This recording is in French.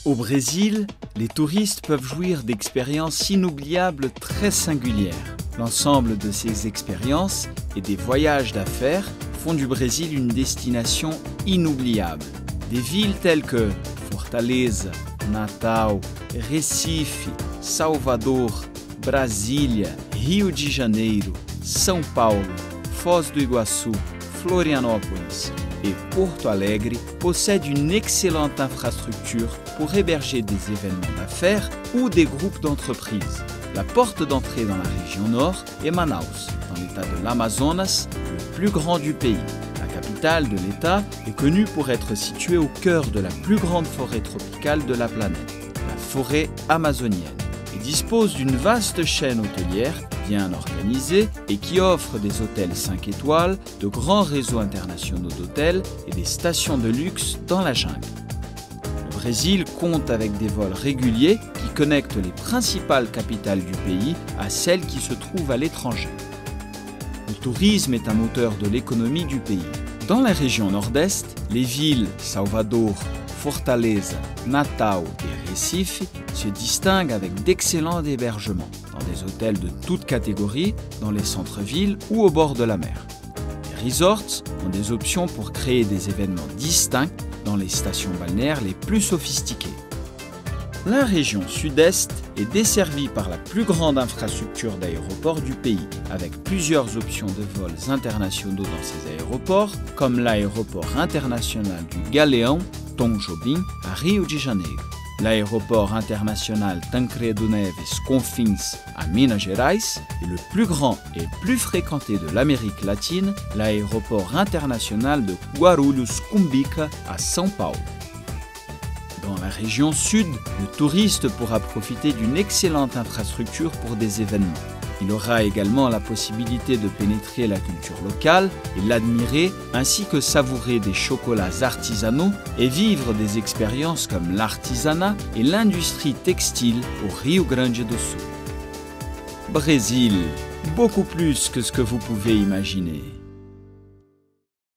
Au Brésil, les touristes peuvent jouir d'expériences inoubliables très singulières. L'ensemble de ces expériences et des voyages d'affaires font du Brésil une destination inoubliable. Des villes telles que Fortaleza, Natal, Recife, Salvador, Brasília, Rio de Janeiro, São Paulo, Foz do Iguaçu, Florianópolis et Porto Alegre possèdent une excellente infrastructure pour héberger des événements d'affaires ou des groupes d'entreprises. La porte d'entrée dans la région nord est Manaus, dans l'état de l'Amazonas, le plus grand du pays. La capitale de l'état est connue pour être située au cœur de la plus grande forêt tropicale de la planète, la forêt amazonienne, et dispose d'une vaste chaîne hôtelière bien organisée et qui offre des hôtels 5 étoiles, de grands réseaux internationaux d'hôtels et des stations de luxe dans la jungle. Le Brésil compte avec des vols réguliers qui connectent les principales capitales du pays à celles qui se trouvent à l'étranger. Le tourisme est un moteur de l'économie du pays. Dans la région nord-est, les villes Salvador, Fortaleza, Natal et Recife se distinguent avec d'excellents hébergements, dans des hôtels de toutes catégories, dans les centres-villes ou au bord de la mer. Les resorts ont des options pour créer des événements distincts dans les stations balnéaires les plus sophistiquées. La région sud-est est desservie par la plus grande infrastructure d'aéroports du pays, avec plusieurs options de vols internationaux dans ces aéroports, comme l'aéroport international du Galeão, Tom Jobim, à Rio de Janeiro, l'aéroport international Tancredo Neves Confins à Minas Gerais et le plus grand et plus fréquenté de l'Amérique latine, l'aéroport international de Guarulhos Cumbica à São Paulo. Dans la région sud, le touriste pourra profiter d'une excellente infrastructure pour des événements. Il aura également la possibilité de pénétrer la culture locale et l'admirer, ainsi que savourer des chocolats artisanaux et vivre des expériences comme l'artisanat et l'industrie textile au Rio Grande do Sul. Brésil, beaucoup plus que ce que vous pouvez imaginer.